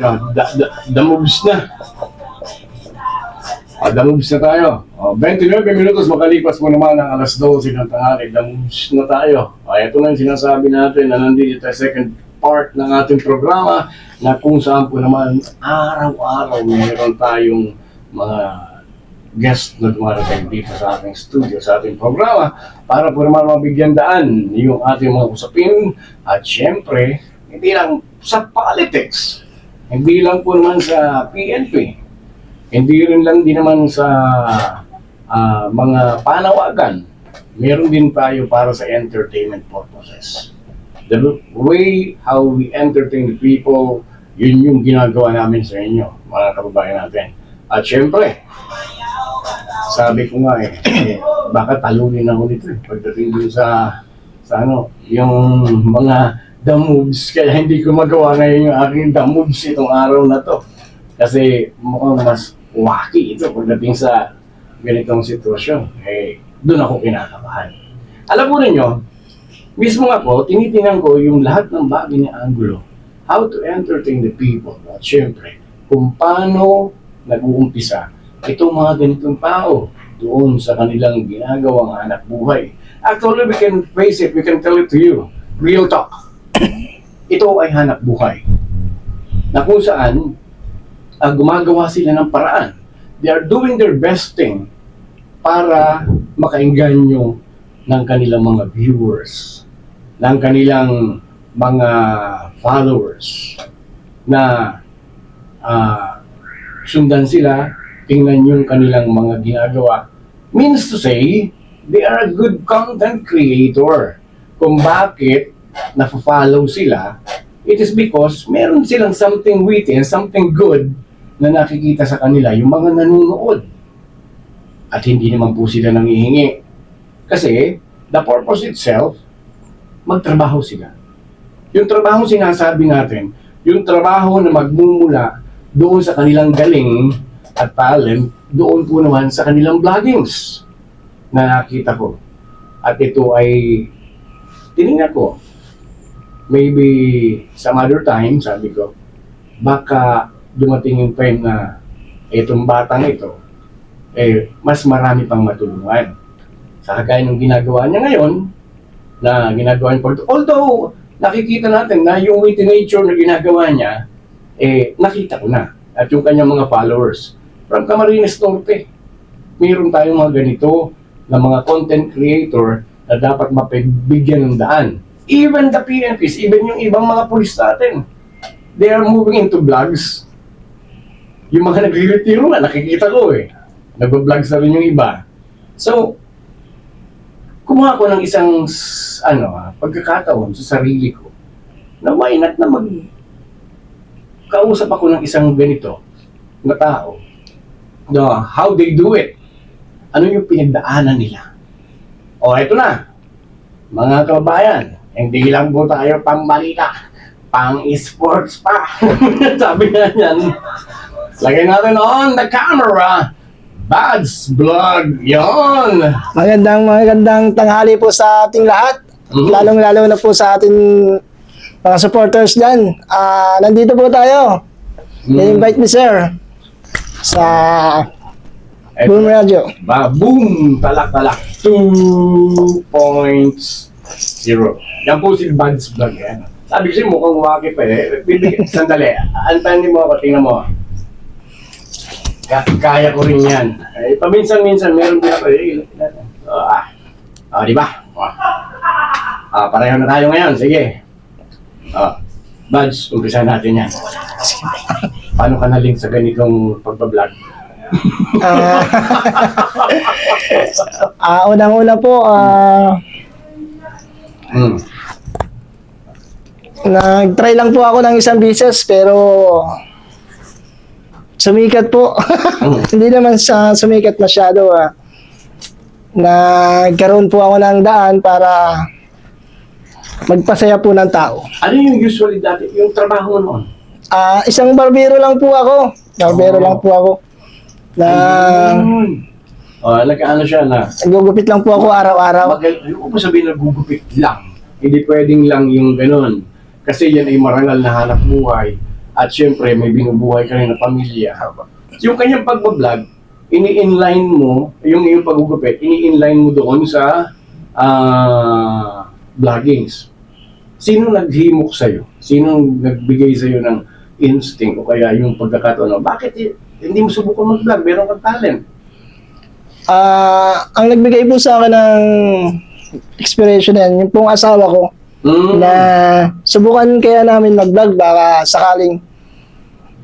The moves na. The moves na tayo. 29 minutos makalipas mo naman ang alas 12 ng tanghali. The moves na tayo. Ito na yung sinasabi natin na nandito tayo second part ng ating programa na kung saan po naman araw-araw mayroon tayong mga guest na dumarating dito sa ating studio, sa ating programa para po naman mabigyan daan yung ating mga usapin at syempre, hindi lang sa politics, hindi lang po naman sa PNP, hindi rin lang din naman sa mga panawagan, meron din tayo para sa entertainment purposes. The way how we entertain the people, yun yung ginagawa namin sa inyo, mga kababayan natin. At syempre, sabi ko nga baka talunin ako nito pagdating dun sa yung mga the moves, kaya hindi ko magawa ngayon yung aking the moves itong araw na to. Kasi mukhang mas wacky ito pagdating sa ganitong sitwasyon. Doon ako kinakabahan. Alam mo ninyo, mismo ako, tinitingnan ko yung lahat ng bagay ni Angulo, how to entertain the people. At syempre, kung paano nag-uumpisa itong mga ganitong tao doon sa kanilang ginagawang hanap buhay. Actually, we can face it, we can tell it to you. Real talk. Ito ay hanap buhay. Na kung saan, gumagawa sila ng paraan. They are doing their best thing para makainganyo ng kanilang mga viewers, ng kanilang mga followers na sundan sila, tingnan yung kanilang mga ginagawa. Means to say, they are a good content creator. Kung bakit na-follow sila, it is because meron silang something witty and something good na nakikita sa kanila, yung mga nanonood. At hindi naman po sila nangihingi. Kasi, the purpose itself, magtrabaho sila. Yung trabaho sinasabi natin, yung trabaho na magmumula doon sa kanilang galing at talent, doon po naman sa kanilang vloggings na nakita ko. At ito ay tinignan ko. Maybe some other time, sabi ko, baka dumating yung time na itong batang ito, mas marami pang matulungan. Sa kagaya ng ginagawa niya ngayon, na ginagawa niya, although nakikita natin na yung witty nature na ginagawa niya, nakita ko na. At yung kanyang mga followers. From Camarines Norte, mayroon tayong mga ganito na mga content creator na dapat mapibigyan ng daan. Even the PNPs, even yung ibang mga pulis natin, they are moving into vlogs. Yung mga nagre-retiro na, nakikita ko nagba-vlogs na rin yung iba. So, kumuha ko ng isang pagkakataon sa sarili ko na why not na kausap ako ng isang ganito na tao. How they do it. Ano yung pinagdaanan nila. Ito na. Mga kababayan, hindi lang po tayo pang balita, pang esports pa. Sabi nga yan. Lagay natin on the camera. Bads Vlog. Yon. Magandang tanghali po sa ating lahat. Lalong-lalo na po sa ating mga supporters dyan. Nandito po tayo. I-invite ni Sir sa Boom Radio. Boom! Talak-talak 2.0. Yan po si Bads Vlog. Sabi ko siya mukhang waki pa Sandali. Antayin mo ako. Tingnan mo. Kaya ko rin yan. Paminsan-minsan meron din ako. Diba? Pareho na tayo ngayon. Sige. Bads, umpisa natin yan. Paano ka na-link sa ganitong pagbablog? Unang-una po, nag-try lang po ako ng isang business pero sumikat po. Hindi naman sa sumikat masyado. Nagkaroon po ako ng daan para magpasaya po ng tao. Ano yung usually dati, yung trabaho mo noon? Isang barbero lang po ako. Barbero lang po ako. Nag-ano siya na? Nagugupit lang po ako araw-araw. Yung po sabihin nagugupit lang. Hindi pwedeng lang yung ganun. Kasi yan ay marangal na hanap buhay. At syempre, may binubuhay ka rin na pamilya. Yung kanyang pagbablog, ini-inline mo, yung iyong paggugupit, ini-inline mo doon sa vloggings. Sino naghimok sa'yo? Sino nagbigay sa'yo ng instinct o kaya yung pagkakataon? Bakit hindi mo subukan mag-vlog? Meron kang talent. Ang nagbigay po sa akin ng inspiration yan, yung pong asawa ko, na subukan kaya namin mag-vlog baka sakaling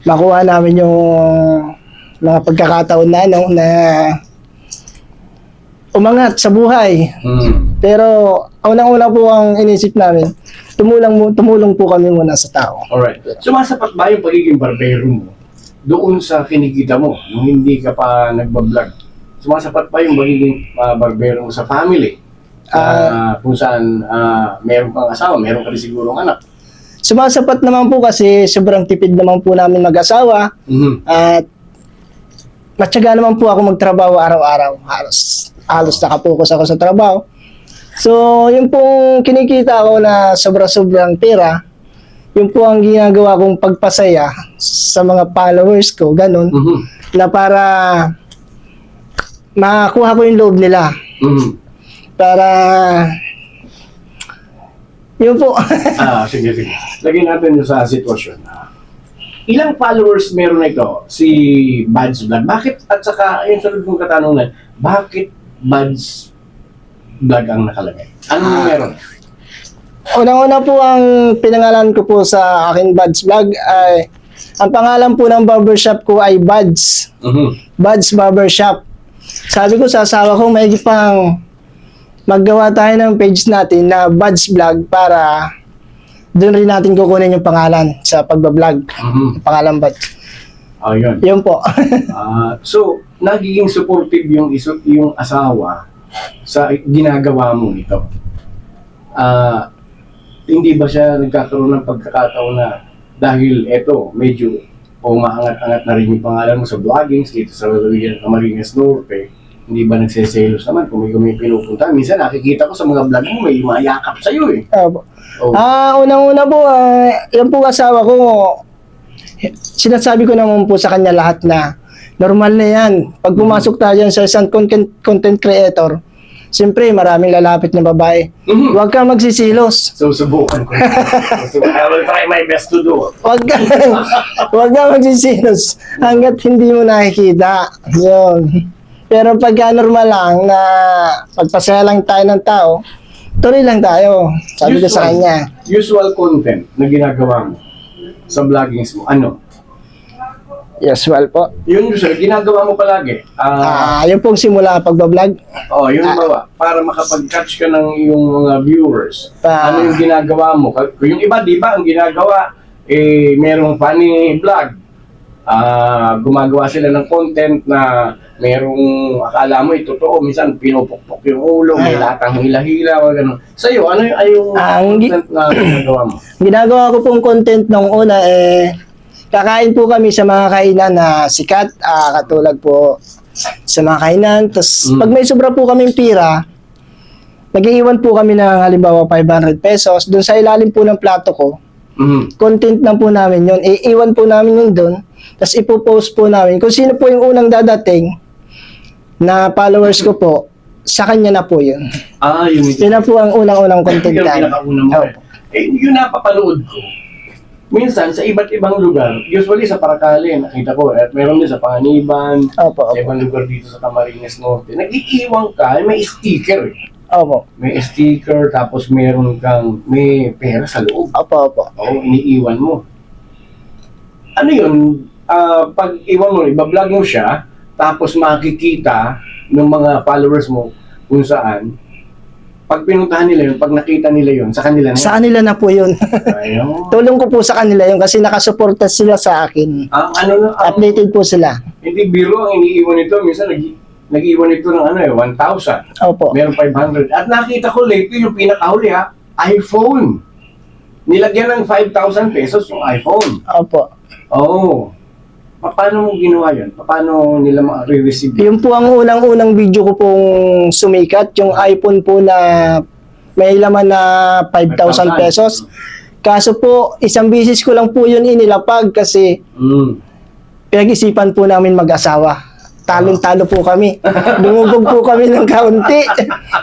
makuha namin yung mga pagkakataon na na umangat sa buhay. Pero unang-una po ang inisip namin, tumulong po kami muna sa tao. Alright. Sumasapat ba yung pagiging barbero mo doon sa kinikita mo nung hindi ka pa nagbablog? Sumasapat ba yung pagiging barbero mo sa family? Kung saan meron kang asawa, meron ka rin sigurong anak. Sumasapat naman po kasi sobrang tipid naman po namin mag-asawa. At matyaga naman po ako magtrabaho araw-araw. Halos nakapokus ako sa trabaho. So, yung pong kinikita ko na sobra-sobrang pera, yun po ang ginagawa kong pagpasaya sa mga followers ko, ganun, na para makakuha ko yung loob nila. Para yun po. Sige. Lagyan natin yun sa sitwasyon. Ilang followers meron na ito si Buds Vlog? Bakit, at saka, yung sunod kong katanungan, bakit Buds Vlog ang nakalagay? Anong meron? Unang-una po ang pinangalan ko po sa aking Buds Vlog ay, ang pangalan po ng barbershop ko ay Buds. Buds Barbershop. Sabi ko sa asawa ko, may pang maggawa tayo ng page natin na Buds Vlog para doon rin natin kukunin yung pangalan sa pagbablog. Pangalan Buds. Yun. Yun po. So, nagiging supportive yung asawa sa ginagawa mo ito. Hindi ba siya nagkakaroon ng pagkakataon na dahil eto, medyo umaangat-angat na rin yung pangalan mo sa vloggings dito sa Camarines Norte, hindi ba nagseselos naman kung may pinupunta? Minsan nakikita ko sa mga vlog mo, may mayakap sa'yo eh. Unang-una po, yan po asawa ko, sinasabi ko naman po sa kanya lahat na normal na yan. Pag pumasok tayo sa isang content creator, siyempre maraming lalapit na babae. Huwag kang magsisilos. So, subukan ko. I will try my best to do. Huwag kang magsisilos hanggat hindi mo nakikita. Yun. Pero pagka normal lang na pagpasaya lang tayo ng tao, tuloy lang tayo. Sabi ko sa kanya. Usual content na ginagawa mo sa vloggings mo, ano? Usual po. Yung usual, ginagawa mo palagi. Yung pong simula pagbablog. Yung bawa, para makapag-catch ka ng iyong mga viewers. Ano yung ginagawa mo? Yung iba, di ba, ang ginagawa, merong funny vlog. Gumagawa sila ng content na merong akala mo totoo, minsan pinupukpok yung ulo, may latang hila-hila, o gano'n. Sa'yo, ano yung content na ginagawa mo? Ginagawa ko pong content nung una, kakain po kami sa mga kainan na sikat, katulad po sa mga kainan. Tapos, pag may sobra po kaming pira, nag-iiwan po kami ng halimbawa 500 pesos. Doon sa ilalim po ng plato ko, content na po namin yun. Iiwan po namin yun doon. Tapos ipopost po namin. Kung sino po yung unang dadating na followers ko po, sa kanya na po yun. Yun na po ang unang-unang content Yung namin. pinakauna mo. Yung napapanood ko, minsan sa iba't ibang lugar, usually sa Paracale, nakita ko, at meron din sa Panganiban, sa ibang lugar dito sa Camarines Norte, nag-iiwan ka, may sticker. May sticker, tapos may pera sa loob. Iniiwan mo. Ano yun? Pag iwan mo, ibablog mo siya, tapos makikita ng mga followers mo kung saan, pag pinuntahan nila yun, pag nakita nila yun, sa kanila na. Sa kanila na po yun. Tulong ko po sa kanila yun kasi nakasuporta sila sa akin. Updated po sila. Hindi biro ang iniiwan nito. Minsan nag-iwan ito ng 1,000. Meron 500. At nakita ko lately yung pinakahuli iPhone. Nilagyan ng 5,000 pesos yung iPhone. Paano mo ginawa yun? Paano nila ma-receive? Yun po ang unang-unang video ko pong sumikat. Yung iPhone po na may laman na 5,000 pesos. Kaso po, isang bisis ko lang po yun inilapag kasi pinag-isipan po namin mag-asawa. Talon-talo po kami. Lumubog po kami ng kaunti.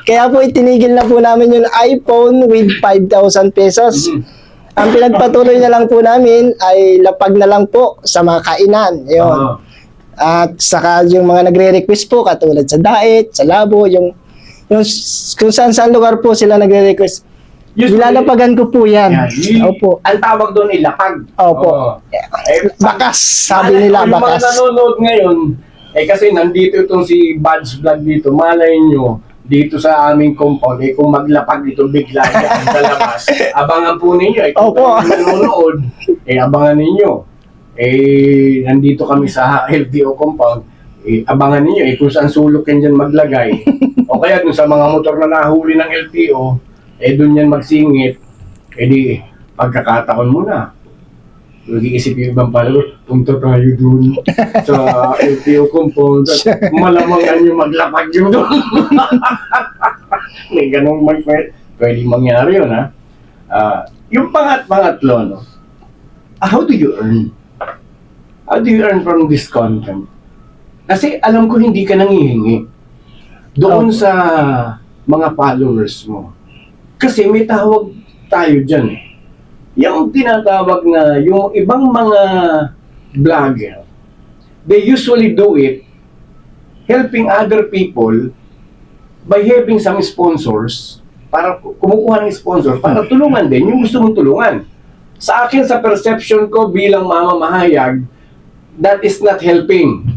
Kaya po itinigil na po namin yung iPhone with 5,000 pesos. Ang pinagpatuloy na lang po namin ay lapag na lang po sa mga kainan. Yun. At saka yung mga nagre-request po katulad sa Daet, sa Labo, yung kung saan lugar po sila nagre-request. Nilalapagan ko po yan. Opo. Ang tawag doon ay lapag. Opo. Bakas, sabi nila Yung mga bakas. nanonood ngayon, kasi nandito itong si Buds Vlog dito, malay nyo, dito sa aming compound, kung maglapag dito bigla yan sa labas, abangan po ninyo. Kung Opo. kayo nanonood, abangan ninyo. Nandito kami sa LTO compound, abangan ninyo, kung saan sulok yan dyan maglagay. O kaya dun sa mga motor na nahuli ng LTO, dun yan magsingit, di pagkakataon muna. Nag-iisip yung ibang palagot, punta tayo dun sa LTO compound at malamangan yung maglapag yun dun. May ganong pwede mangyari yun, ha? Yung pangatlo, no? How do you earn? How do you earn from this content? Kasi alam ko hindi ka nangihingi doon sa mga followers mo. Kasi may tawag tayo dyan, eh. Yung tinatawag na yung ibang mga vlogger, they usually do it helping other people by having some sponsors, para kumukuha ng sponsor para tulungan din yung gusto mong tulungan. Sa akin, sa perception ko bilang mamamahayag, that is not helping.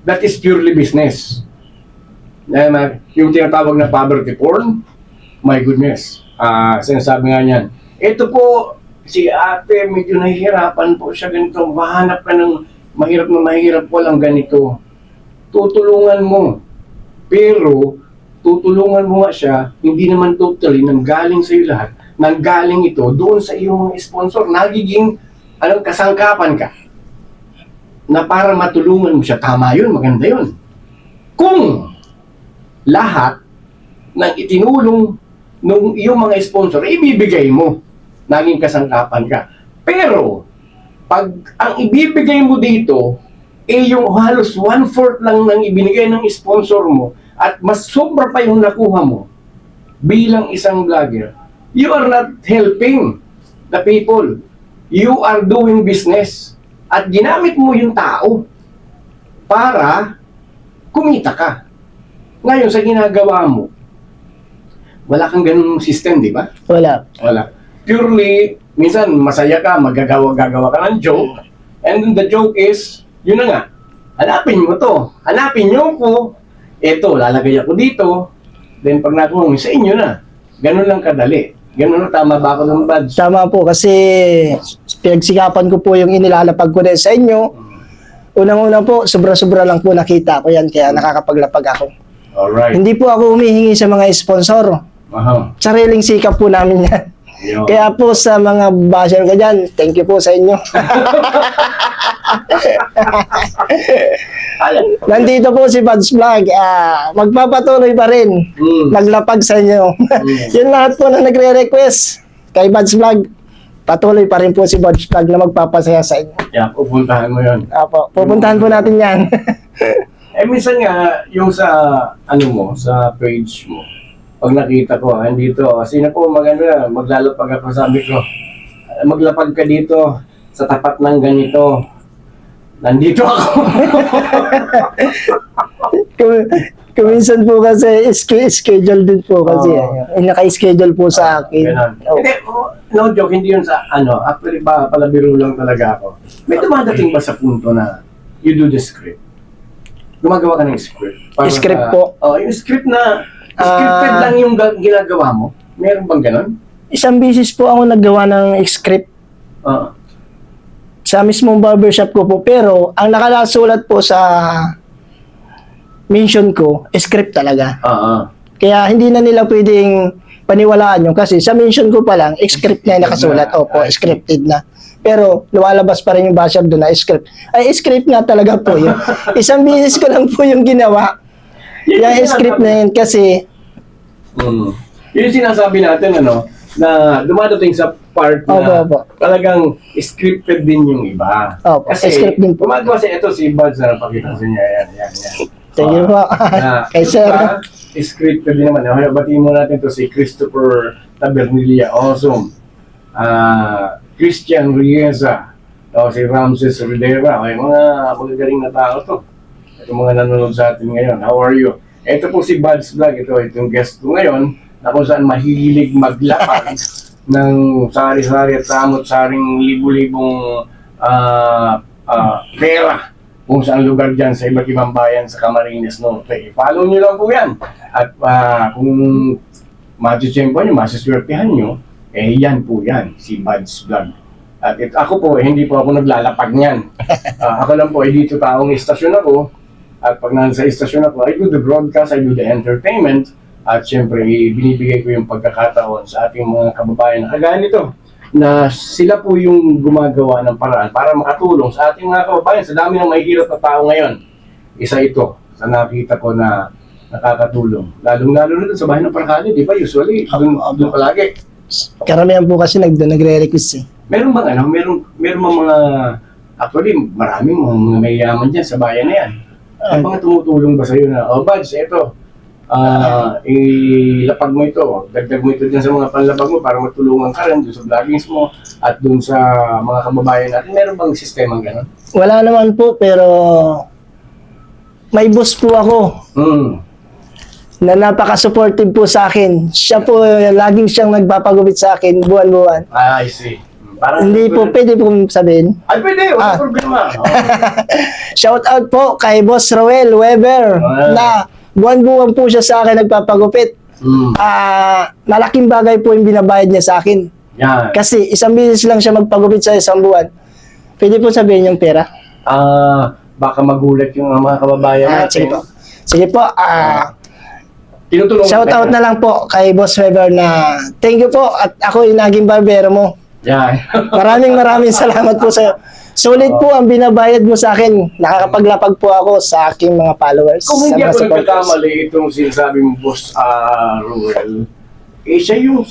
That is purely business. Yung tinatawag na poverty porn, my goodness. Sinasabi nga niyan, ito po, si ate, medyo nahihirapan po siya ganito. Mahanap ka ng mahirap na mahirap, walang ganito. Tutulungan mo. Pero, tutulungan mo nga siya, hindi naman totally nanggaling sa iyo lahat. Nanggaling ito doon sa iyong mga sponsor. Nagiging, kasangkapan ka. Na para matulungan mo siya. Tama yun, maganda yun. Kung lahat ng itinulong nung iyong mga sponsor, ibibigay mo, naging kasangkapan ka. Pero, pag ang ibibigay mo dito, yung halos 1/4 lang ng ibinigay ng sponsor mo, at mas sobra pa yung nakuha mo, bilang isang vlogger, you are not helping the people. You are doing business. At ginamit mo yung tao para kumita ka. Ngayon, sa ginagawa mo, wala kang ganung system, di ba? Wala. Purely, minsan masaya ka, gagawa ka ng joke, and then the joke is, yun na nga, hanapin mo to, hanapin nyo ko, eto, lalagay ako dito, then pag nakuha mo, sa inyo na. Ganun lang kadali. Ganun na, tama ba ako ng Buds? Tama po kasi pinagsikapan ko po yung inilalapag ko din sa inyo. Unang-una po, sobra-sobra lang po nakita ko yan kaya nakakapaglapag ako. Alright. Hindi po ako humihingi sa mga sponsor. Sariling sikap po namin yan. Kaya po sa mga basher ko dyan, thank you po sa inyo. Nandito po si Buds Vlog. Magpapatuloy pa rin. Maglapag sa inyo. Yun lahat po na nagre-request kay Buds Vlog. Patuloy pa rin po si Buds Vlog na magpapasaya sa inyo. Yeah, pupuntahan mo yun. Apo, pupuntahan po natin yan. Minsan nga, yung sa, sa page mo, pag nakita ko, andito, sino po maganda, maglalapag ako, sabi ko, maglapag ka dito, sa tapat ng ganito, nandito ako. Kuminsan po kasi schedule din po kasi. Naka-schedule po sa akin. Hindi, no joke, hindi yun sa, actually palabiro lang talaga ako. May dumadating ba sa punto na you do the script? Gumagawa ka ng script? Script po. Yung script na, scripted lang yung ginagawa mo? Meron bang ganon? Isang bisis po ako naggawa ng script sa mismong barbershop ko po. Pero, ang nakalasulat po sa mention ko, script talaga. Kaya hindi na nila pwedeng paniwalaan yun kasi sa mention ko pa lang, script na yung nakasulat. Opo, scripted na. Pero lumalabas pa rin yung basher doon na script. Ay, script nga talaga po yun. Isang bisis ko lang po yung ginawa. Yung script na yun kasi Yung sinasabi natin, na dumadating sa part na Opo. talagang scripted din yung iba. Opo, Kasi script din po. gumagawa si ito si Buds na napakita sa niya. Yan. Thank you po. Kay sir. Scripted din naman. Batiin mo natin to si Christopher Tabernilla. Awesome. Christian Rieza. Si Ramses Rivera. Okay, mga magagaling na tao to. Itong mga nanonood sa atin ngayon. How are you? Ito po si Buds Vlog. Itong guest ko ngayon na kung saan mahilig maglakad ng sari-sari at samot-saring libu-libong pera kung saan lugar dyan sa iba't ibang bayan sa Camarines Norte. Follow nyo lang po yan. At kung matitsempo nyo, masiswertehan nyo, yan po yan, si Buds Vlog. At ako po, hindi po ako naglalapag niyan. Ako lang po, dito taong istasyon ako. At pag nasa istasyon ako, I do the broadcast, I do the entertainment. At syempre, binibigay ko yung pagkakataon sa ating mga kababayan na kagaya nito, na sila po yung gumagawa ng paraan para makatulong sa ating mga kababayan. Sa dami ng mahihirap na tao ngayon, isa ito sa nakita ko na nakakatulong. Lalong-lalo na dun sa bahay ng Paracali, di ba? Usually, doon palagi. Karamihan po kasi nagre-request eh. Meron bang meron mga, actually, maraming mga mayayaman dyan sa bayan na yan. Ang mga tumutulong ba sa'yo na, Buds, eto, ilapag mo ito, dagdag mo ito dyan sa mga panlabag mo para matulungan ka rin dun sa vloggings mo at dun sa mga kababayan natin. Meron bang sistemang gano'n? Wala naman po, pero may boss po ako na napaka-supportive po sa akin. Siya po, laging siyang nagpapagupit sa akin, buwan-buwan. I see. Parang Hindi po, pwede po sabihin. Ay, pwede. Wala problema. Shout out po kay Boss Roel Weber na buwan-buwan po siya sa akin nagpapagupit. Malaking bagay po yung binabayad niya sa akin. Yan. Kasi isang beses lang siya magpagupit sa isang buwan. Pwede po sabihin yung pera? Baka magulat yung mga kababayan natin. Sige po. Sige po. Tinutulungan Shout out na lang po kay Boss Weber na thank you po at ako yung naging barbero mo. Yan. Maraming salamat po sa sulit po ang binabayad mo sa akin. Nakakapaglapag po ako sa aking mga followers. Kung hindi sa mga ako supporters. nagkakamali itong sinasabi mo, Boss Ruel, siya yung,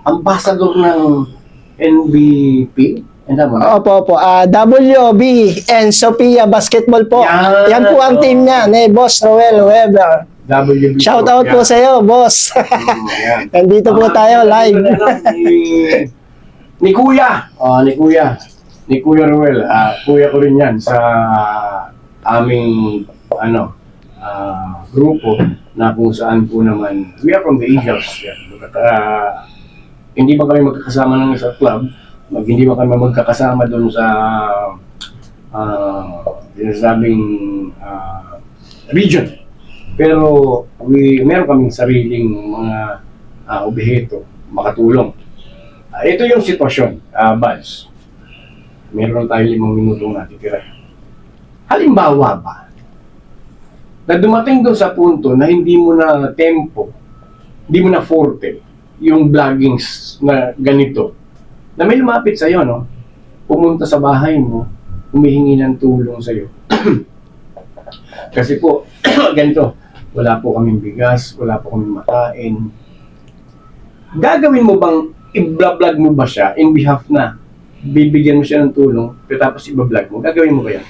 ambassador ng NBP. Opo. WB and Sophia Basketball po. Yan po ang team niya ni Boss Roel Weber. WB. Shout out po sa iyo, boss. Nandito po tayo live. Ni Kuya. Ni Kuya Ruel. Kuya ko rin yan sa aming grupo na kung saan po naman we are from the Eagles. Hindi ba kami magkakasama ng isang club? Hindi ba kami magkakasama doon sa sinasabing region? Pero meron kaming sariling mga objeto makatulong. Ito yung sitwasyon, Buds. Meron tayo 5 minutong natitira. Halimbawa ba, na dumating doon sa punto na hindi mo na tempo, hindi mo na forte, yung vloggings na ganito, na may lumapit sa'yo, no? Pumunta sa bahay mo, humihingi ng tulong sa'yo. Kasi po, ganito, wala po kaming bigas, wala po kaming makain. Gagawin mo bang i-vlog mo ba siya in behalf na bibigyan mo siya ng tulong pero tapos i-vlog mo? Gagawin mo ba yan?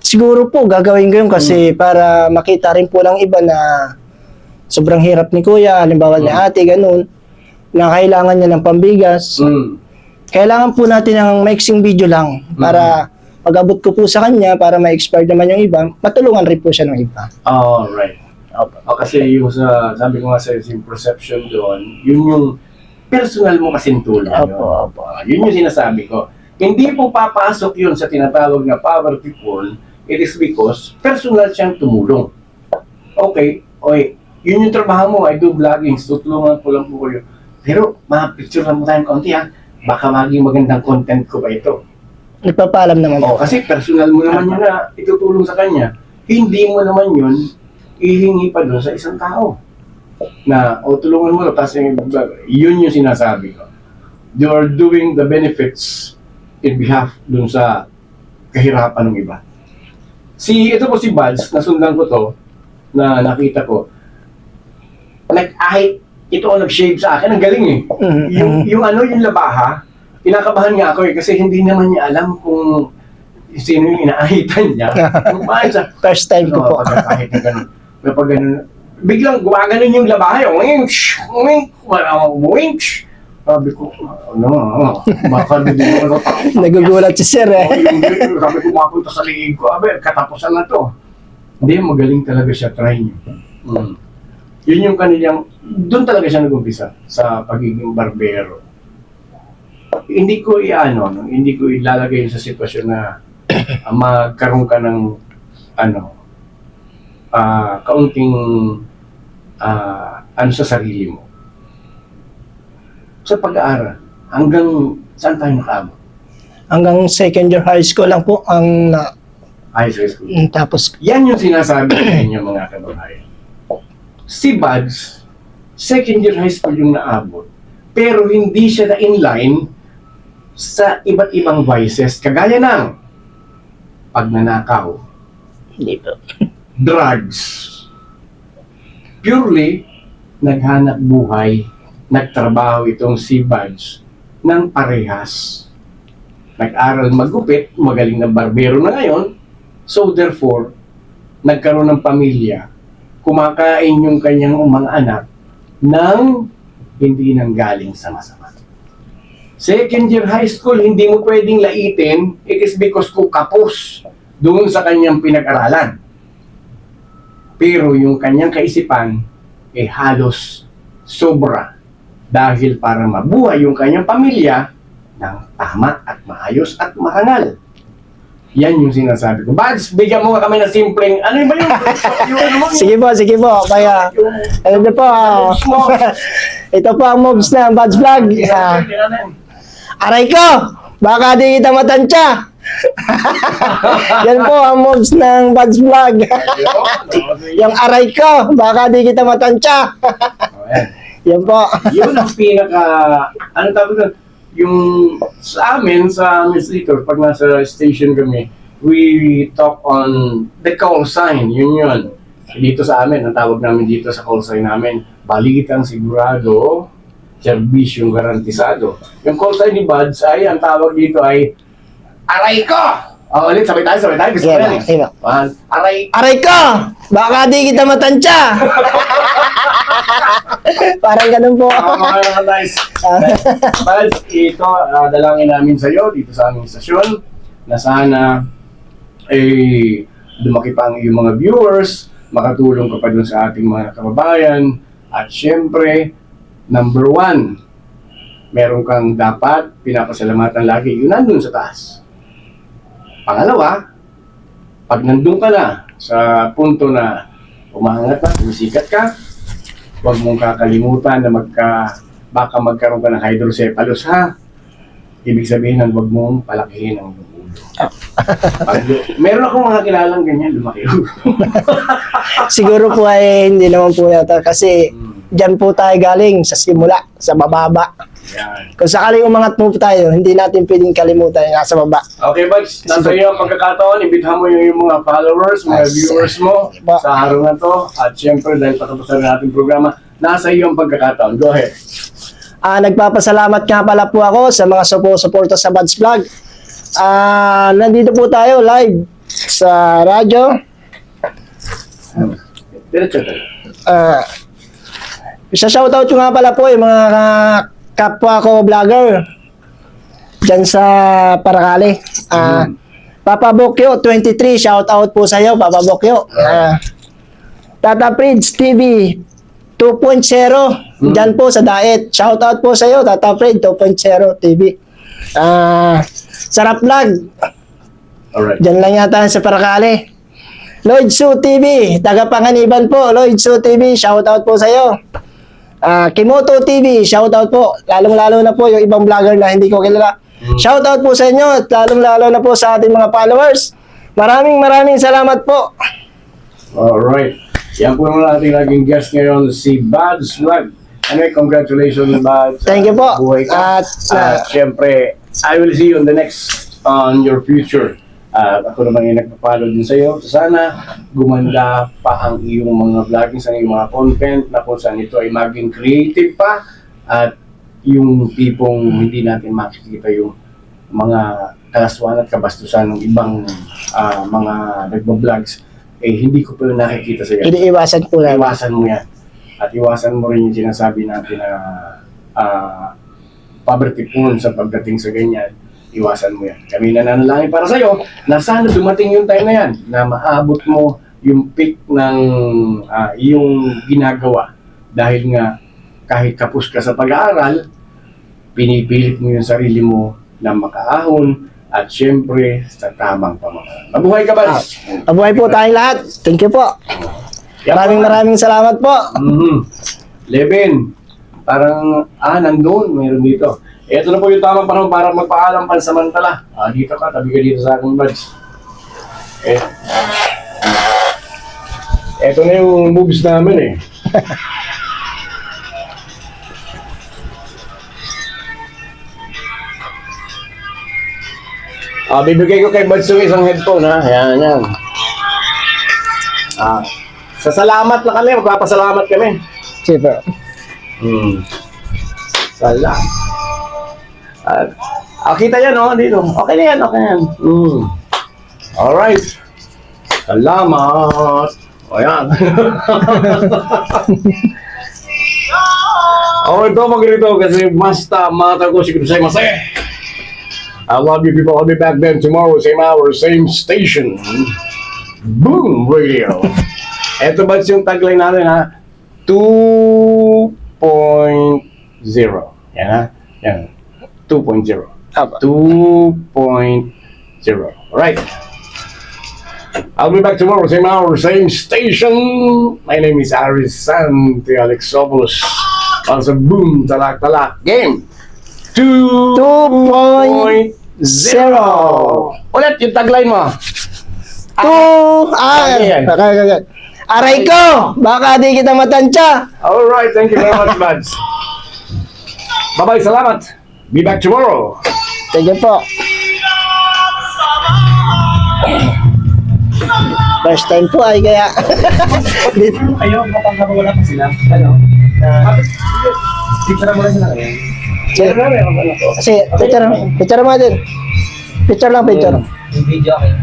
Siguro po gagawin ko yun kasi para makita rin po ng iba na sobrang hirap ni kuya, halimbawa ni ate, ganun, na kailangan niya ng pambigas. Kailangan po natin ng maiksing video lang para pag-abot ko po sa kanya para ma-expire naman yung iba, matulungan rin po siya ng iba. Right. Kasi yung sabi ko nga sa yung perception doon, yun yung personal mo kasing tulong. Yun yung sinasabi ko. Hindi po papasok yun sa tinatawag na poverty porn, it is because personal siyang tumulong. Okay, yun yung trabaho mo, I do vlogging, tutulungan ko lang po kayo. Pero, picture lang mo tayong konti baka maging magandang content ko ba ito? Nagpapaalam naman po. Kasi personal mo naman yun na itutulong sa kanya. Hindi mo naman yun ihingi pa doon sa isang tao. Na, tulungan mo, kasi yun yung sinasabi ko. You are doing the benefits in behalf doon sa kahirapan ng iba. Ito po si Buds, nasundan ko to, na nakita ko. nag-ahit, ito ang nag-shave sa akin, ang galing eh. Yung labaha, kinakabahan nga ako eh, kasi hindi naman niya alam kung sino yung inaahitan niya. Kung paano siya, First time ko po. kahit na gano'n. Kapag gano'n, biglang gumaganon yung labaha, yung winch, winch. Sabi ko, baka hindi mo Nagugulat si sir eh. Sabi ko, mapunta sa liig ko, katapusan na to. Hindi, magaling talaga siya, try niyo. Yun yung kanilang, doon talaga siya nag-umpisa sa pagiging barbero. Hindi ko hindi ko ilalagay sa sitwasyon na magkaroon ka ng kaunting sa sarili mo. Sa pag-aaral, hanggang saan tayo nakaabot? Hanggang second year high school lang po ang High school. tapos Yan yung sinasabi ko sa inyo mga kababayan. Si Buds, second year high school yung naabot, pero hindi siya na inline sa iba't ibang vices, kagaya ng pagnanakaw, hindi po. drugs, purely naghanap buhay, nagtrabaho itong si Buds ng parehas. Nag-aral magupit, magaling na barbero na ngayon, so therefore, nagkaroon ng pamilya, kumakain yung kanyang mga anak ng hindi nanggaling sa masama. Second year high school, hindi mo pwedeng laitin, it is because kapos doon sa kanyang pinag-aralan. Pero yung kanyang kaisipan, halos sobra dahil para mabuhay yung kanyang pamilya ng tama at maayos at marangal. Yan yung sinasabi ko. Buds, bigyan mo kami ng simpleng, ano ba yung Sige po. Kaya, ano po, ito po ang moves ng Buds Vlog. Aray ko! Baka di kita matansya! Yan po ang moves ng Buds Vlog. Yung aray ko! Baka di kita matansya! Yan po. Yun ang pinaka, ano tawag doon? Yung sa amin, sa Miss Litor, pag nasa station kami, we talk on the call sign, yun. Dito sa amin, ang tawag namin dito sa call sign namin, balitang sigurado, serbisyong garantisado. Yung call sign ni Buds ay, ang tawag dito ay, aray ko! Ulit, sabay tayo. Gusto ko yan eh. Aray ko! Baka di kita matansya! Parang ganun po. Nice. Buds, ito, dalangin namin sa iyo dito sa aming stasyon na sana lumaki pa ang iyong mga viewers, makatulong ka pa dun sa ating mga kababayan, at syempre, number 1, meron kang dapat pinapasalamatan lagi, yun nandun sa taas. Pangalawa, pag nandun ka na sa punto na umaangat na, sumisikat ka, huwag mong kakalimutan na baka magkaroon ka ng hydrocephalus, ha? Ibig sabihin ng huwag mong palakihin ang ulo. Meron akong mga kilalang ganyan, lumaki ulo. Siguro po ay hindi naman po yata kasi dyan po tayo galing sa simula, sa bababa. Yan. Kung sakaling umangat po tayo, hindi natin pwedeng kalimutan yung nasa baba. Okay, Buds, nasa iyo ang pagkakataon, imbitahan mo yung mga followers, mga viewers mo sa araw na to. At syempre, dahil patapusan na natin programa, nasa iyo ang pagkakataon. Go ahead. Nagpapasalamat nga pala po ako sa mga suporta sa Buds Vlog. Nandito po tayo live sa radyo. Diretso tayo. Shoutout ko nga pala po yung mga kapwa ko vlogger dyan sa Paracale. Papa Bokyo 23, shoutout po sa iyo, Papa Bokyo. Tata Frids TV 2.0, dyan po sa Daet. Shoutout po sa iyo, Tata Fred 2.0 TV. Sarap Vlog. Alright. Dyan lang yata sa Paracale. Lloyd Su TV, taga Panganiban po. Lloyd Su TV, shoutout po sa iyo. Kimoto TV, shoutout po. Lalong-lalo na po yung ibang vlogger na hindi ko kilala. Shoutout po sa inyo at lalong-lalo na po sa ating mga followers. Maraming salamat po. Alright. Yan po naman ating naging guest ngayon, si Buds Vlog. Anyway, congratulations, Buds. Thank you po. Buhay ka. At Siyempre, I will see you on the next, on your future At ako naman yung nagpapalo din sa'yo. Sana gumanda pa ang iyong mga vlogging, sa iyong mga content na kung saan ito ay maging creative pa at yung tipong hindi natin makikita yung mga kalaswan at kabastusan ng ibang mga nagbabloggs, hindi ko pa yung nakikita sa iyo. Iniiwasan po namin. Iwasan mo yan. At iwasan mo rin yung sinasabi natin na poverty porn sa pagdating sa ganyan. Iwasan mo yan. Kami nananalangin para sa'yo na sana dumating yung time na yan na maabot mo yung peak ng iyong ginagawa. Dahil nga kahit kapos ka sa pag-aaral, pinipilit mo yung sarili mo na makaahon at syempre sa tamang pamamaraan. Mabuhay ka ba? Mabuhay po tayong lahat. Thank you po. Maraming salamat po. Levin, parang, nandun, mayroon dito. Ito na po yung tamang panahon para magpaalam pansamantala. Dito ka, tabi ka dito sa aking buds. Ito na yung moves namin Bibigay ko kay Buds yung isang headphone Yan. Sa salamat na kami, magpapasalamat kami. Super. Salamat. Kita yan, dito. Okay na yan. Alright. Salamat. Ayan. Ito magrito kasi basta mata ko si Kusay Masay. I love you people. I'll be back then tomorrow, same hour, same station. Boom Radio. Ito ba yung tagline natin 2.0. Yan Yan. 2.0. 2.0. Alright. I'll be back tomorrow, same hour, same station. My name is Aris Santi Alexopoulos. Also, boom, talak game. 2.0. Ulit yung tagline mo. Okay. Aray ko! Baka di kita matansya. Alright, thank you very much, Buds. Bye-bye, salamat. Be back tomorrow. Thank you po. First time po ay kaya. Ayaw, mapagkabawala pa sila. Picture mo lang sila ngayon. Kasi, picture mo din. Picture lang. Yung video, okay.